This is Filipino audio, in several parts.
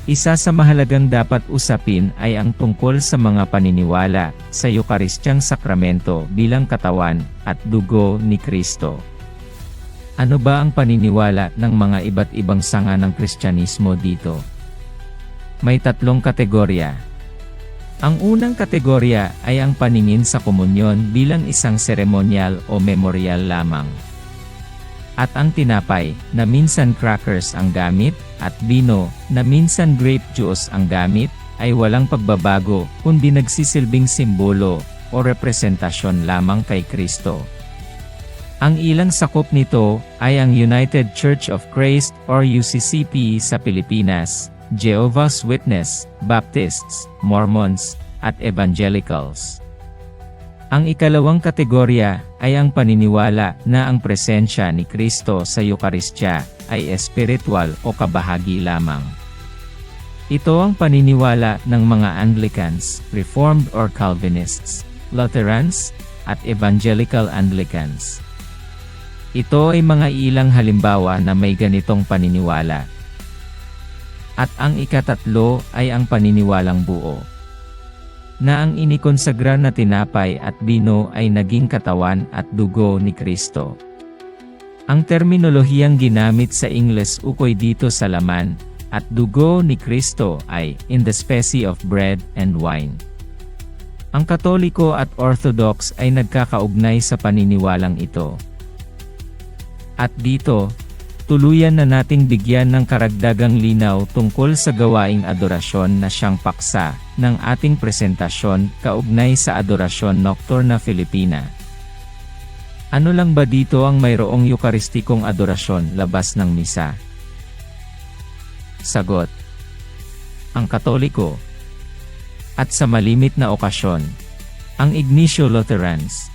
Isa sa mahalagang dapat usapin ay ang tungkol sa mga paniniwala sa Eukaristiyang sakramento bilang katawan at dugo ni Kristo. Ano ba ang paniniwala ng mga iba't ibang sanga ng Kristyanismo dito? May tatlong kategorya. Ang unang kategorya ay ang paningin sa komunyon bilang isang seremonyal o memorial lamang. At ang tinapay, na minsan crackers ang gamit, at bino, na minsan grape juice ang gamit, ay walang pagbabago, kundi nagsisilbing simbolo o representasyon lamang kay Kristo. Ang ilang sakop nito ay ang United Church of Christ or UCCP sa Pilipinas, Jehovah's Witness, Baptists, Mormons, at Evangelicals. Ang ikalawang kategorya ay ang paniniwala na ang presensya ni Kristo sa Eukaristya ay espiritual o kabahagi lamang. Ito ang paniniwala ng mga Anglicans, Reformed or Calvinists, Lutherans, at Evangelical Anglicans. Ito ay mga ilang halimbawa na may ganitong paniniwala. At ang ikatatlo ay ang paniniwalang buo, na ang inikonsagra na tinapay at bino ay naging katawan at dugo ni Kristo. Ang terminolohiyang ginamit sa Ingles ukoy dito sa laman at dugo ni Kristo ay in the specie of bread and wine. Ang Katoliko at Orthodox ay nagkakaugnay sa paniniwalang ito. At dito, tuluyan na nating bigyan ng karagdagang linaw tungkol sa gawaing adorasyon na siyang paksa ng ating presentasyon kaugnay sa Adorasyon Nocturna Filipina. Ano lang ba dito ang mayroong Eukaristikong adorasyon labas ng misa? Sagot: ang Katoliko. At sa malimit na okasyon, ang Ignacio Lutherans,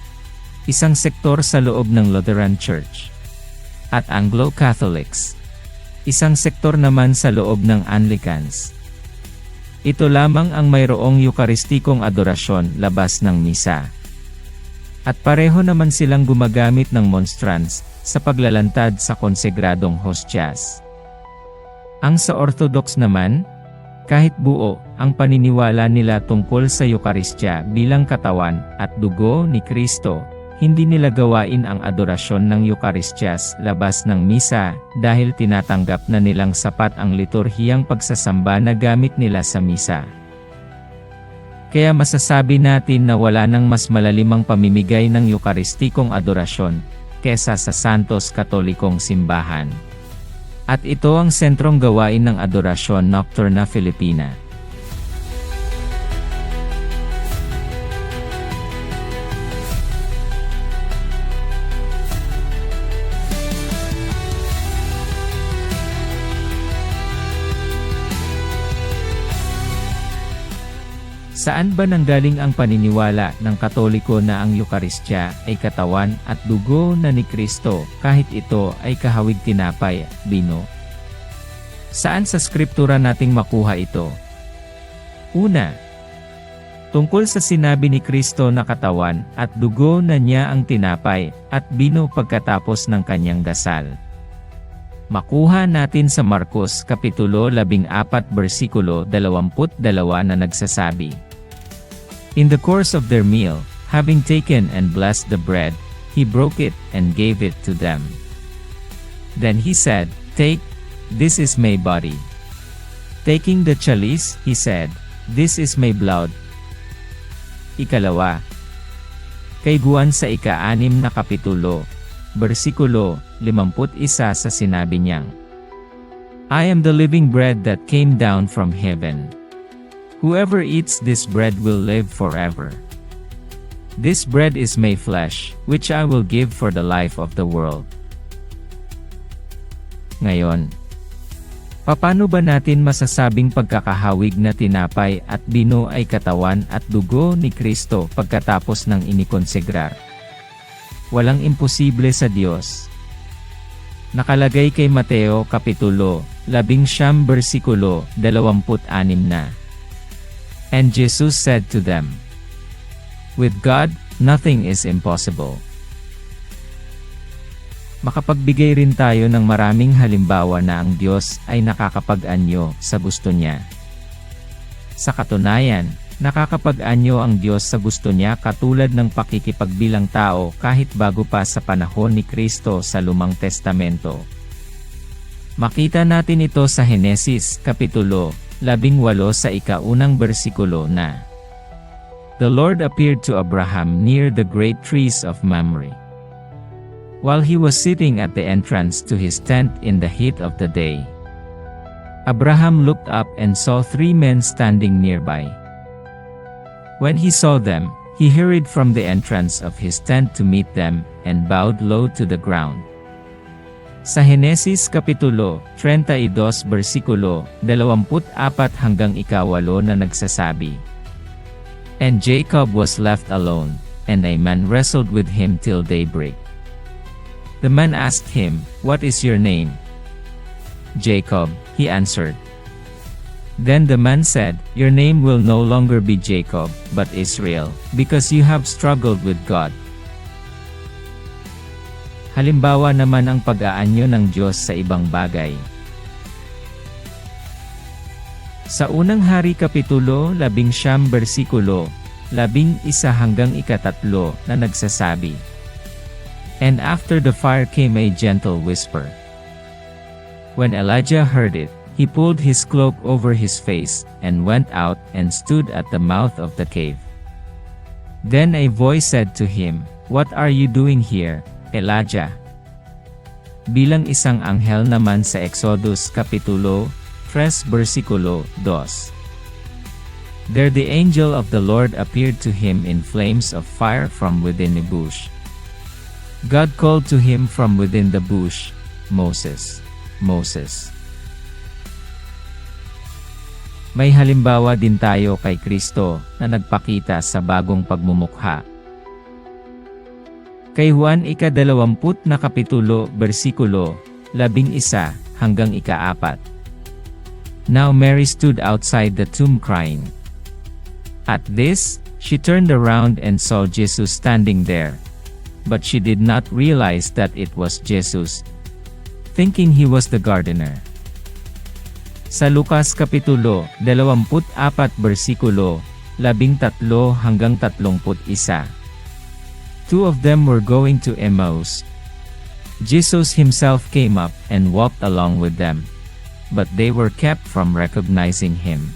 isang sektor sa loob ng Lutheran Church, at Anglo-Catholics, isang sektor naman sa loob ng Anglicans. Ito lamang ang mayroong Eukaristikong adorasyon labas ng misa. At pareho naman silang gumagamit ng monstrance sa paglalantad sa konsegradong hostyas. Ang sa Orthodox naman, kahit buo ang paniniwala nila tungkol sa Eukaristya bilang katawan at dugo ni Kristo, hindi nila gawain ang adorasyon ng Eucharistías labas ng misa dahil tinatanggap na nilang sapat ang liturhiyang pagsasamba na gamit nila sa misa. Kaya masasabi natin na wala nang mas malalimang pamimigay ng Eucharistikong adorasyon kesa sa Santos Katolikong Simbahan. At ito ang sentrong gawain ng Adorasyon Nocturna Filipina. Saan ba nanggaling ang paniniwala ng Katoliko na ang Eukaristya ay katawan at dugo na ni Kristo kahit ito ay kahawig tinapay, bino? Saan sa Skriptura nating makuha ito? Una, tungkol sa sinabi ni Kristo na katawan at dugo na niya ang tinapay at bino pagkatapos ng kanyang dasal. Makuha natin sa Marcos Kapitulo 14 versikulo 22 na nagsasabi, "In the course of their meal, having taken and blessed the bread, he broke it and gave it to them. Then he said, 'Take, this is my body.' Taking the chalice, he said, 'This is my blood.'" Ikalawa, kay Juan sa ika-6 na kapitulo, versikulo 51 sa sinabi niyang, "I am the living bread that came down from heaven. Whoever eats this bread will live forever. This bread is my flesh, which I will give for the life of the world." Ngayon, paano ba natin masasabing pagkakahawig na tinapay at bino ay katawan at dugo ni Kristo pagkatapos ng inikonsegrar? Walang imposible sa Diyos. Nakalagay kay Mateo Kapitulo 11 versikulo 26 na, "And Jesus said to them, 'With God, nothing is impossible.'" Makapagbigay rin tayo ng maraming halimbawa na ang Diyos ay nakakapag-anyo sa gusto niya. Sa katunayan, nakakapag-anyo ang Diyos sa gusto niya katulad ng pakikipagbilang tao kahit bago pa sa panahon ni Kristo sa Lumang Testamento. Makita natin ito sa Henesis, Kapitulo 18 sa ika-unang bersikulo na, "The Lord appeared to Abraham near the great trees of Mamre, while he was sitting at the entrance to his tent in the heat of the day. Abraham looked up and saw 3 men standing nearby. When he saw them, he hurried from the entrance of his tent to meet them, and bowed low to the ground." Sa Henesis Kapitulo 32 bersikulo 24 hanggang 8 na nagsasabi, "And Jacob was left alone, and a man wrestled with him till daybreak. The man asked him, 'What is your name?' 'Jacob,' he answered. Then the man said, 'Your name will no longer be Jacob, but Israel, because you have struggled with God.'" Halimbawa naman ang pag-aanyo ng Diyos sa ibang bagay. Sa unang hari Kapitulo 19 bersikulo 11 hanggang 13 na nagsasabi, "And after the fire came a gentle whisper. When Elijah heard it, he pulled his cloak over his face, and went out and stood at the mouth of the cave. Then a voice said to him, 'What are you doing here, Elijah?' Bilang isang anghel naman sa Exodus Kapitulo 3 bersikulo 2. There the angel of the Lord appeared to him in flames of fire from within a bush. God called to him from within the bush, 'Moses, Moses.'" May halimbawa din tayo kay Kristo na nagpakita sa bagong pagmumukha. Kay Juan ika-20 na kapitulo bersikulo 11 hanggang 14. "Now Mary stood outside the tomb crying. At this, she turned around and saw Jesus standing there. But she did not realize that it was Jesus, thinking he was the gardener." Sa Lucas Kapitulo 24 bersikulo 13 hanggang 31. "Two of them were going to Emmaus. Jesus himself came up and walked along with them, but they were kept from recognizing him."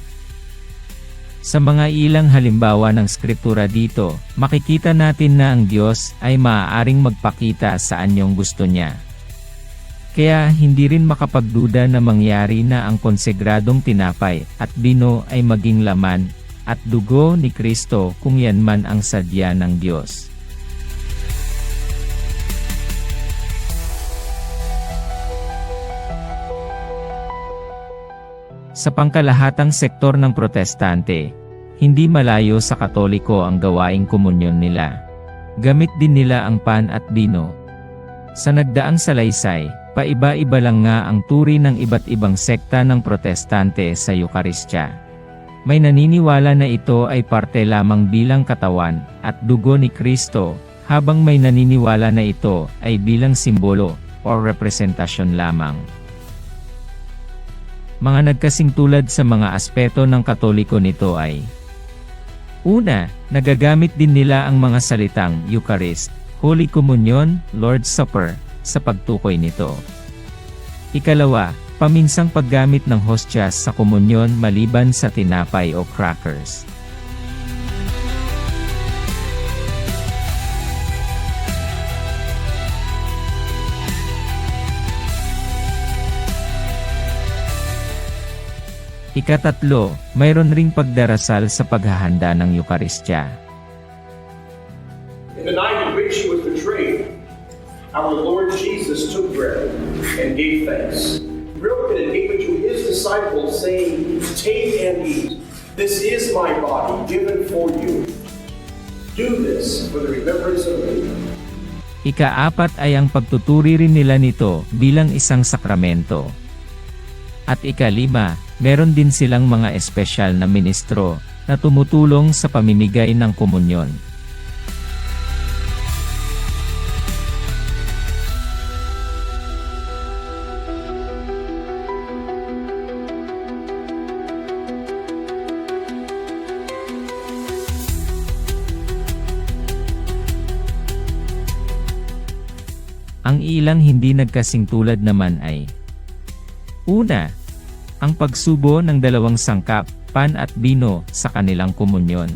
Sa mga ilang halimbawa ng Skriptura dito, makikita natin na ang Diyos ay maaaring magpakita sa anyong gusto niya. Kaya hindi rin makapagduda na mangyari na ang konsegradong tinapay at bino ay maging laman at dugo ni Kristo kung yan man ang sadya ng Diyos. Sa pangkalahatang sektor ng Protestante, hindi malayo sa Katoliko ang gawaing komunyon nila. Gamit din nila ang pan at bino. Sa nagdaang salaysay, paiba-iba lang nga ang turi ng iba't ibang sekta ng Protestante sa Eukaristya. May naniniwala na ito ay parte lamang bilang katawan at dugo ni Kristo, habang may naniniwala na ito ay bilang simbolo o representasyon lamang. Mga nagkasing tulad sa mga aspeto ng Katoliko nito ay: una, nagagamit din nila ang mga salitang Eucharist, Holy Communion, Lord's Supper, sa pagtukoy nito. Ikalawa, paminsang paggamit ng hostyas sa komunyon maliban sa tinapay o crackers. Ikatatlo, mayroon ring pagdarasal sa paghahanda ng Eukaristya. In the night in which he was betrayed, our Lord Jesus took bread and gave thanks, broke it and gave it to his disciples, saying, "Take and eat. This is my body given for you. Do this for the remembrance of me." Ika-4 ay ang pagtuturi rin nila nito bilang isang sakramento. At ika-5, meron din silang mga espesyal na ministro na tumutulong sa pamimigay ng komunyon. Ang ilang hindi nagkasingtulad naman ay: una, ang pagsubo ng dalawang sangkap, pan at bino, sa kanilang komunyon.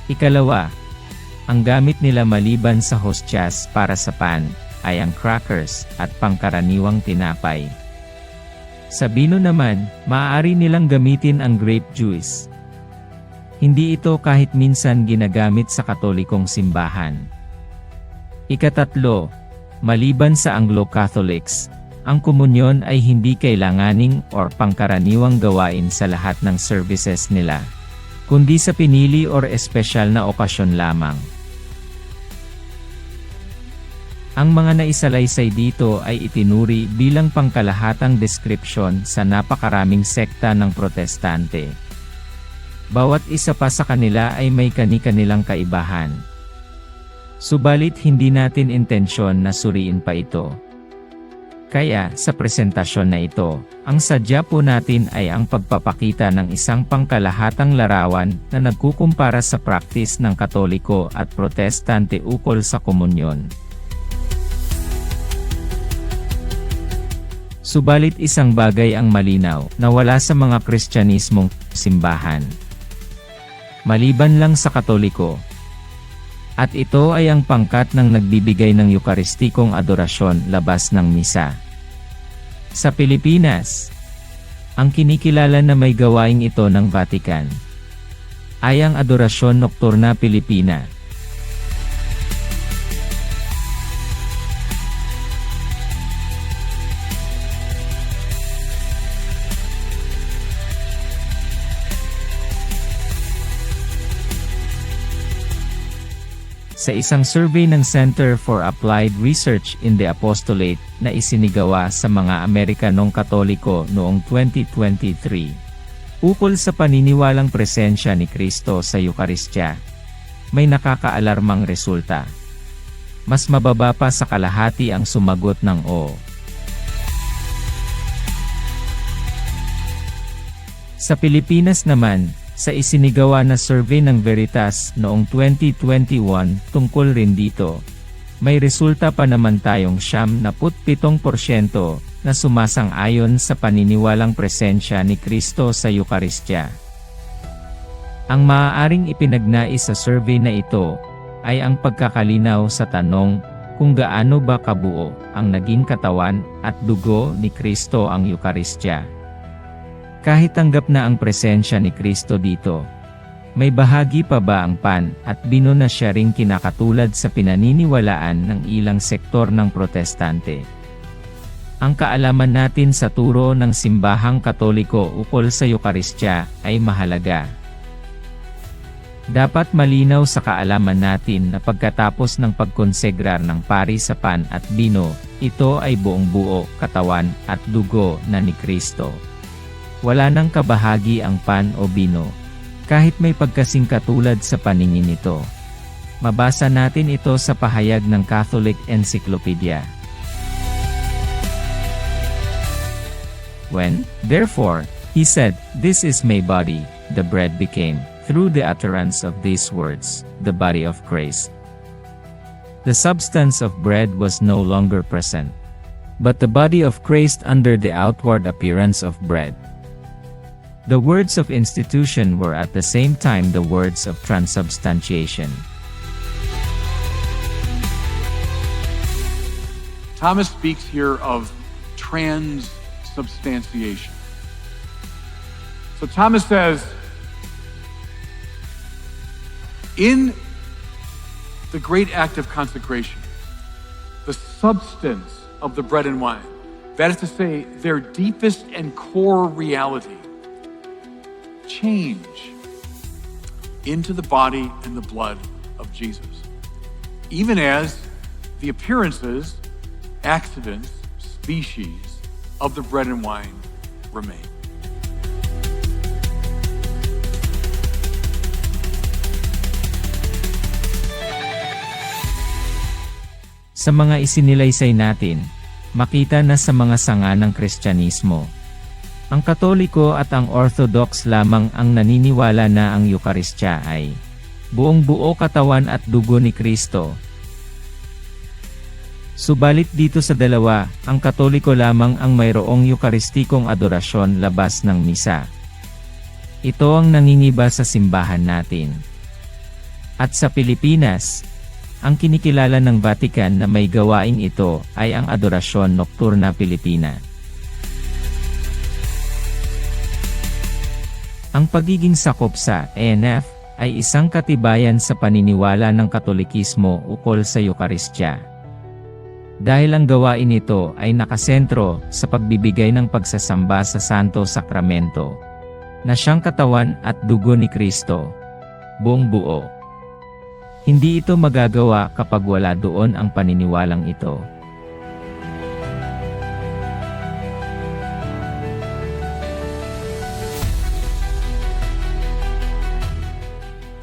Ikalawa, ang gamit nila maliban sa hostyas para sa pan, ay ang crackers at pangkaraniwang tinapay. Sa bino naman, maaari nilang gamitin ang grape juice. Hindi ito kahit minsan ginagamit sa Katolikong simbahan. Ikatatlo, maliban sa Anglo-Catholics, ang komunyon ay hindi kailanganing or pangkaraniwang gawain sa lahat ng services nila, kundi sa pinili or espesyal na okasyon lamang. Ang mga naisalaysay dito ay itinuri bilang pangkalahatang deskripsyon sa napakaraming sekta ng Protestante. Bawat isa pa sa kanila ay may kani-kanilang kaibahan. Subalit hindi natin intensyon na suriin pa ito. Kaya, sa presentasyon na ito, ang sadya po natin ay ang pagpapakita ng isang pangkalahatang larawan na nagkukumpara sa praktis ng Katoliko at Protestante ukol sa komunyon. Subalit isang bagay ang malinaw na wala sa mga Kristyanismong simbahan, maliban lang sa Katoliko. At ito ay ang pangkat ng nagbibigay ng Eukaristikong adorasyon labas ng misa. Sa Pilipinas, ang kinikilala na may gawaing ito ng Vatican ay ang Adorasyon Nocturna Pilipina. Sa isang survey ng Center for Applied Research in the Apostolate na isinigawa sa mga Amerikanong Katoliko noong 2023, ukol sa paniniwalang presensya ni Kristo sa Eukaristya, may nakakaalarmang resulta. Mas mababa pa sa kalahati ang sumagot ng oo. Sa Pilipinas naman, sa isinigawa na survey ng Veritas noong 2021 tungkol rin dito, may resulta pa naman tayong 77% na sumasang-ayon sa paniniwalang presensya ni Kristo sa Eukaristya. Ang maaaring ipinagnais sa survey na ito ay ang pagkakalinaw sa tanong kung gaano ba kabuo ang naging katawan at dugo ni Kristo ang Eukaristya. Kahit tanggap na ang presensya ni Kristo dito, may bahagi pa ba ang pan at bino na siya ring kinakatulad sa pinaniniwalaan ng ilang sektor ng Protestante? Ang kaalaman natin sa turo ng simbahang Katoliko ukol sa Eukaristya ay mahalaga. Dapat malinaw sa kaalaman natin na pagkatapos ng pagkonsegrar ng pari sa pan at bino, ito ay buong buo, katawan at dugo na ni Kristo. Wala nang kabahagi ang pan o bino, kahit may pagkasing katulad sa paningin nito. Mabasa natin ito sa pahayag ng Catholic Encyclopedia. When, therefore, he said, "This is my body," the bread became, through the utterance of these words, the body of Christ. The substance of bread was no longer present, but the body of Christ under the outward appearance of bread. The words of institution were at the same time the words of transubstantiation. Thomas speaks here of transubstantiation. So Thomas says, in the great act of consecration, the substance of the bread and wine, that is to say, their deepest and core reality, change into the body and the blood of Jesus, even as the appearances, accidents, species of the bread and wine remain. Sa mga isinilaysay natin, makita na sa mga sanga ng Kristyanismo, ang Katoliko at ang Orthodox lamang ang naniniwala na ang Eukaristya ay buong-buo katawan at dugo ni Kristo. Subalit dito sa dalawa, ang Katoliko lamang ang mayroong Eukaristikong adorasyon labas ng misa. Ito ang nangingiba sa simbahan natin. At sa Pilipinas, ang kinikilala ng Vatican na may gawaing ito ay ang Adorasyon Nocturna Pilipina. Ang pagiging sakop sa ANF ay isang katibayan sa paniniwala ng Katolikismo ukol sa Eukaristya. Dahil ang gawain ito ay nakasentro sa pagbibigay ng pagsasamba sa Santo Sakramento, na siyang katawan at dugo ni Kristo, buong buo. Hindi ito magagawa kapag wala doon ang paniniwalang ito.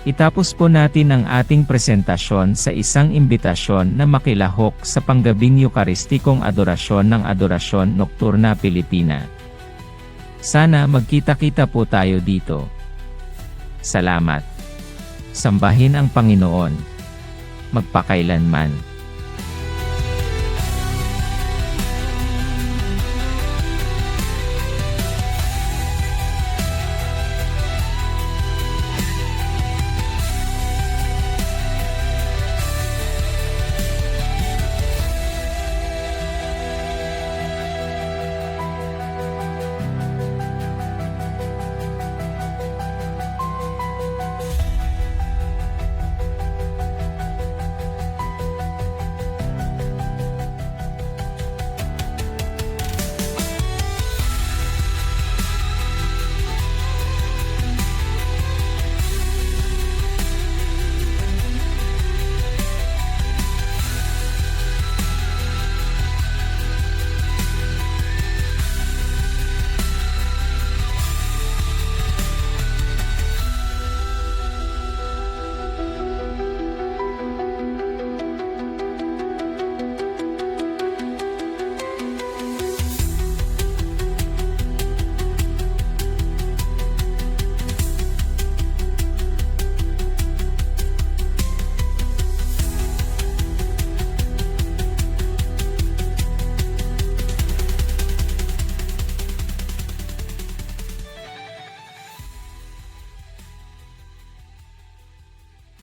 Itapos po natin ang ating presentasyon sa isang imbitasyon na makilahok sa panggabing Eukaristikong adorasyon ng Adorasyon Nocturna Pilipina. Sana magkita-kita po tayo dito. Salamat. Sambahin ang Panginoon magpakailanman.